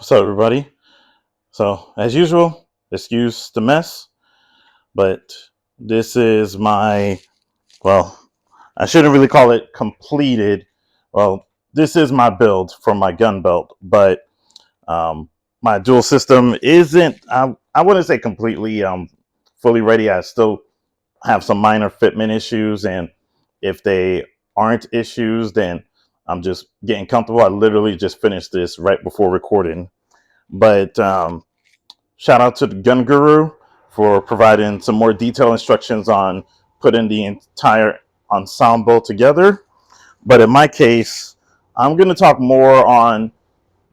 What's up, everybody? So, as usual, excuse the mess, but this is well, I shouldn't really call it completed. Well, this is my build for my gun belt, but um, my dual system isn't, I wouldn't say completely fully ready. I still have some minor fitment issues, and if they aren't issues, then I'm just getting comfortable. I literally just finished this right before recording. But shout out to the Gun Guru for providing some more detailed instructions on putting the entire ensemble together. But in my case, I'm going to talk more on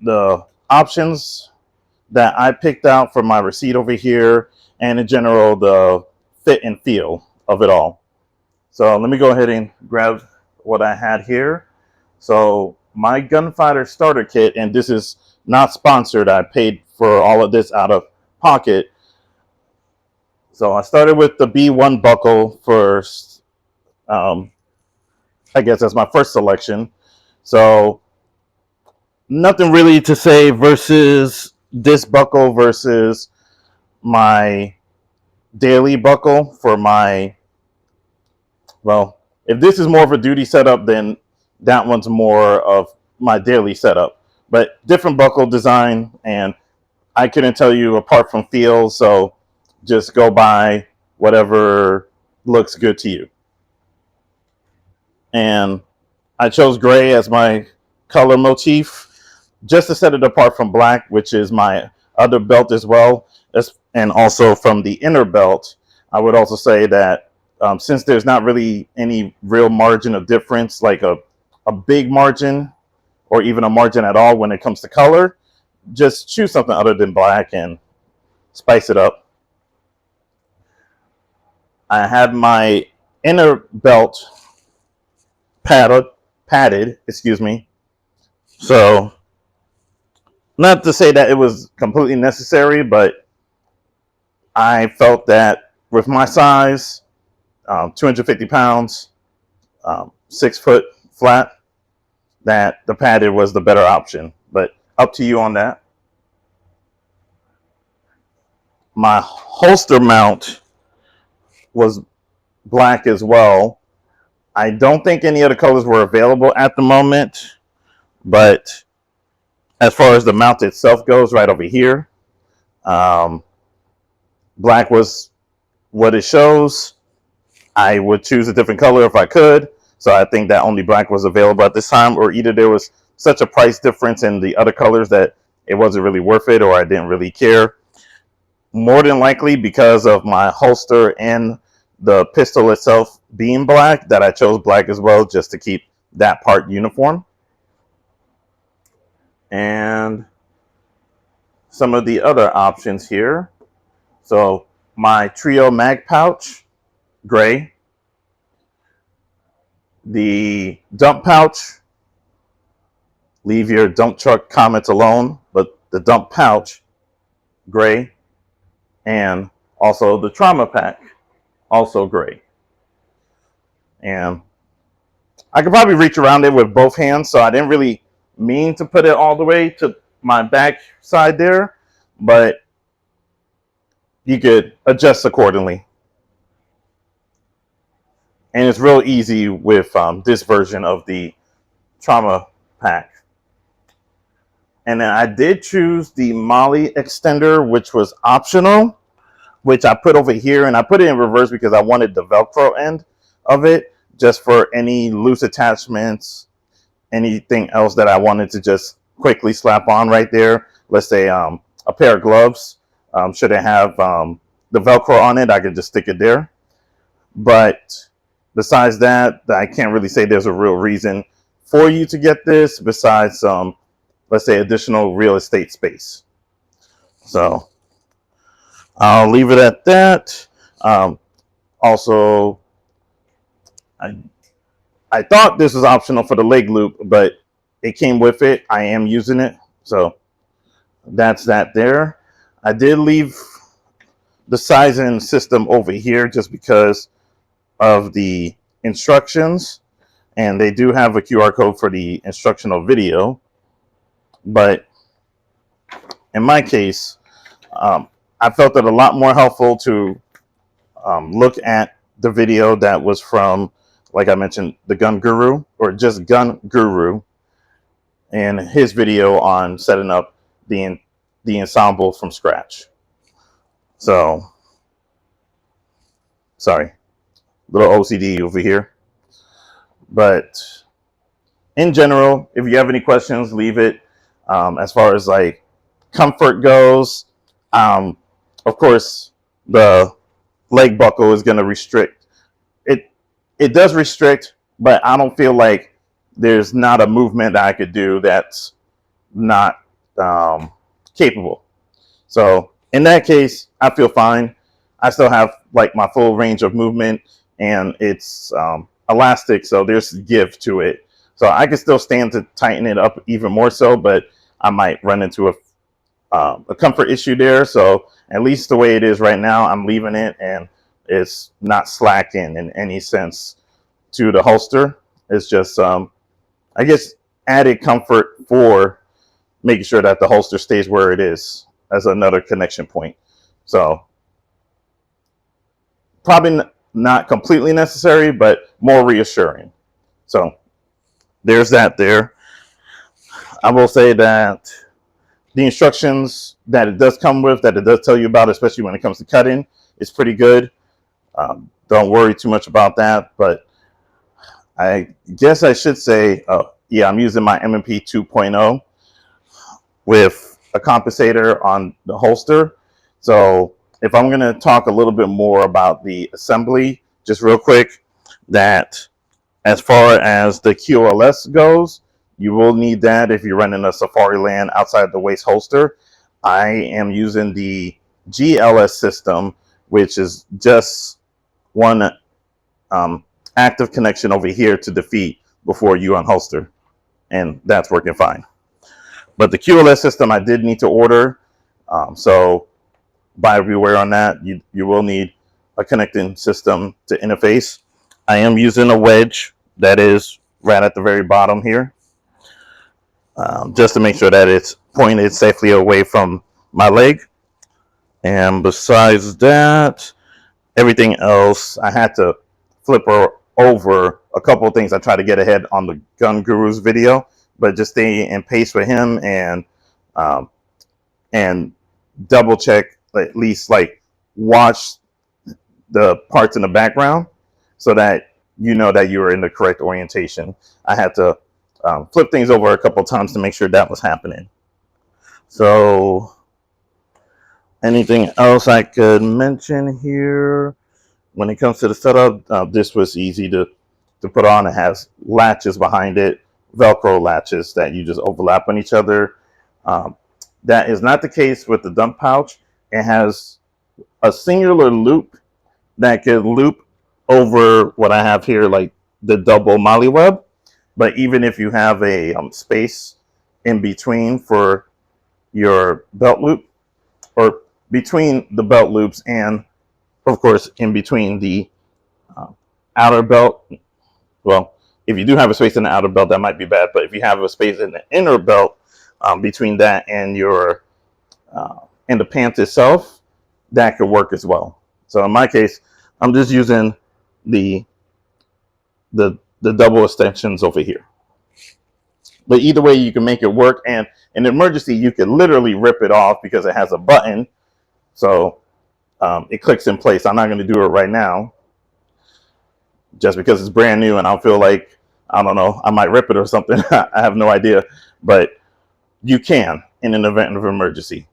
the options that I picked out for my receipt over here, and in general, the fit and feel of it all. So let me go ahead and grab what I had here. So my Gunfighter starter kit, and this is not sponsored. I paid for all of this out of pocket. So I started with the B1 buckle first. I guess that's my first selection. So nothing really to say versus this buckle versus my daily buckle for my, well, if this is more of a duty setup, then that one's more of my daily setup. But different buckle design, and I couldn't tell you apart from feel, so just go by whatever looks good to you. And I chose gray as my color motif just to set it apart from black, which is my other belt as well. And also from the inner belt, I would also say that since there's not really any real margin of difference, like a big margin or even a margin at all when it comes to color, just choose something other than black and spice it up. I have my inner belt padded, excuse me. So not to say that it was completely necessary, but I felt that with my size, 250 pounds, 6 foot flat, that the padded was the better option. But up to you on that. My holster mount was black as well. I don't think any other colors were available at the moment, but as far as the mount itself goes, right over here, um, black was what it shows. I would choose a different color if I could. So I think that only black was available at this time, or either there was such a price difference in the other colors that it wasn't really worth it, or I didn't really care. More than likely because of my holster and the pistol itself being black, that I chose black as well, just to keep that part uniform. And some of the other options here. So my trio mag pouch, gray. The dump pouch, leave your dump truck comments alone, but the dump pouch, gray. And also the trauma pack, also gray. And I could probably reach around it with both hands, so I didn't really mean to put it all the way to my back side there, but you could adjust accordingly. And it's real easy with this version of the trauma pack. And then I did choose the Molly extender, which was optional, which I put over here, and I put it in reverse because I wanted the Velcro end of it just for any loose attachments, anything else that I wanted to just quickly slap on right there. Let's say a pair of gloves. Should it have the Velcro on it, I could just stick it there. But besides that, I can't really say there's a real reason for you to get this besides let's say additional real estate space. So I'll leave it at that. Also, I thought this was optional for the leg loop, but it came with it. I am using it, so that's that there. I did leave the sizing system over here just because of the instructions, and they do have a QR code for the instructional video, but in my case, I felt it a lot more helpful to look at the video that was from, like I mentioned, the Gun Guru, or just Gun Guru, and his video on setting up the ensemble from scratch. So, sorry, little OCD over here. But in general, if you have any questions, leave it. As far as like comfort goes, of course, the leg buckle is going to restrict it. It does restrict, but I don't feel like there's not a movement that I could do that's not capable. So in that case, I feel fine. I still have like my full range of movement, and it's elastic, so there's give to it. So I can still stand to tighten it up even more so, but I might run into a comfort issue there. So at least the way it is right now, I'm leaving it, and it's not slacking in any sense to the holster. It's just, I guess, added comfort for making sure that the holster stays where it is as another connection point. So probably not completely necessary, but more reassuring. So there's that there. I will say that the instructions that it does come with, that it does tell you about, especially when it comes to cutting, is pretty good. Don't worry too much about that. But I guess I should say, yeah, I'm using my M&P 2.0 with a compensator on the holster. So if I'm going to talk a little bit more about the assembly, just real quick, that as far as the QLS goes, you will need that if you're running a Safari Land outside the waist holster. I am using the GLS system, which is just one active connection over here to defeat before you unholster, and that's working fine. But the QLS system I did need to order, so buyer beware on that. You will need a connecting system to interface. I am using a wedge that is right at the very bottom here, just to make sure that it's pointed safely away from my leg. And besides that, everything else, I had to flip her over a couple of things. I tried to get ahead on the Gun Guru's video, but just stay in pace with him, and double check, at least like watch the parts in the background so that you know that you are in the correct orientation. I had to flip things over a couple of times to make sure that was happening. So anything else I could mention here? When it comes to the setup, this was easy to put on. It has latches behind it, Velcro latches that you just overlap on each other. That is not the case with the dump pouch. It has a singular loop that could loop over what I have here, like the double molly web. But even if you have a space in between for your belt loop, or between the belt loops, and of course in between the outer belt, well, if you do have a space in the outer belt, that might be bad. But if you have a space in the inner belt, between that and your and the pants itself, that could work as well. So in my case, I'm just using the double extensions over here. But either way, you can make it work. And in an emergency, you could literally rip it off because it has a button. So it clicks in place. I'm not going to do it right now just because it's brand new and I feel like, I don't know, I might rip it or something. I have no idea. But you can in an event of emergency.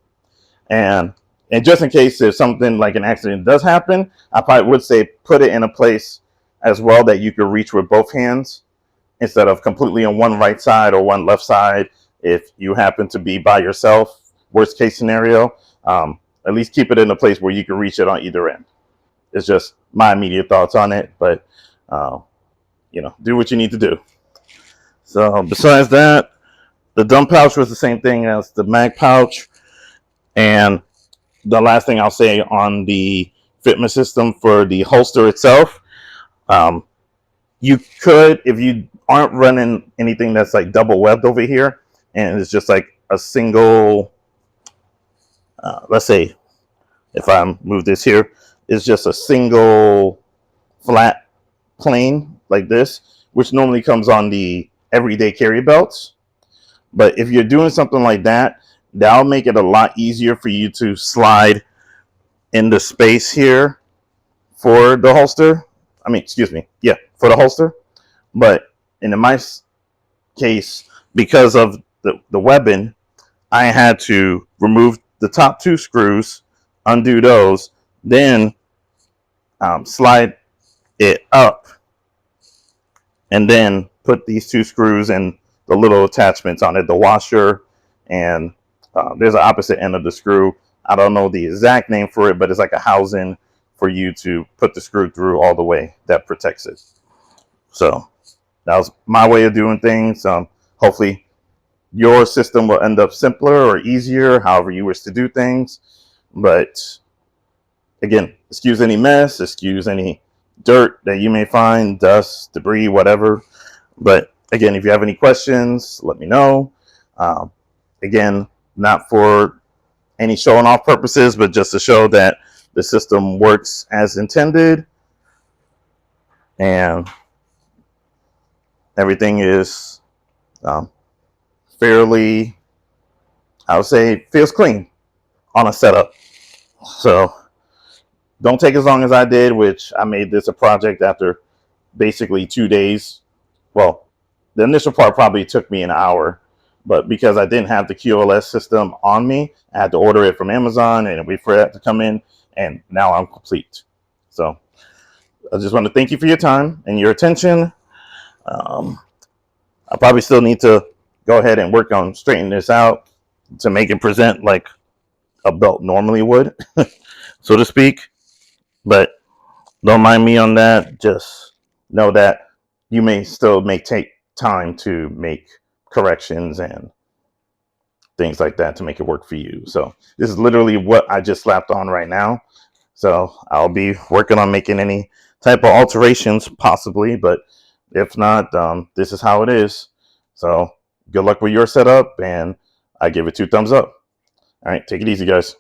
And just in case if something like an accident does happen, I probably would say put it in a place as well that you could reach with both hands instead of completely on one right side or one left side. If you happen to be by yourself, worst case scenario, at least keep it in a place where you can reach it on either end. It's just my immediate thoughts on it, but do what you need to do. So besides that, the dump pouch was the same thing as the mag pouch. And the last thing I'll say on the fitment system for the holster itself, you could, if you aren't running anything that's like double webbed over here, and it's just like a single let's say if I move this here, it's just a single flat plane like this, which normally comes on the everyday carry belts. But if you're doing something like that, that'll make it a lot easier for you to slide in the space here for the holster. I mean, excuse me, yeah, for the holster. But in my case, because of the webbing, I had to remove the top two screws, undo those, then slide it up, and then put these two screws and the little attachments on it, the washer, and there's an opposite end of the screw. I don't know the exact name for it, but it's like a housing for you to put the screw through all the way that protects it. So that was my way of doing things. Hopefully your system will end up simpler or easier, however you wish to do things. But again, excuse any mess, excuse any dirt that you may find, dust, debris, whatever. But again, if you have any questions, let me know. Again, not for any showing off purposes, but just to show that the system works as intended and everything is fairly, I would say, feels clean on a setup. So don't take as long as I did, which I made this a project after basically 2 days. Well, the initial part probably took me an hour, but because I didn't have the QLS system on me, I had to order it from Amazon and wait for it to come in, and now I'm complete. So I just want to thank you for your time and your attention. I probably still need to go ahead and work on straightening this out to make it present like a belt normally would, so to speak. But don't mind me on that. Just know that you may still take time to make corrections and things like that to make it work for you. So this is literally what I just slapped on right now. So I'll be working on making any type of alterations possibly, but if not, this is how it is. So good luck with your setup, and I give it 2 thumbs up. All right, take it easy, guys.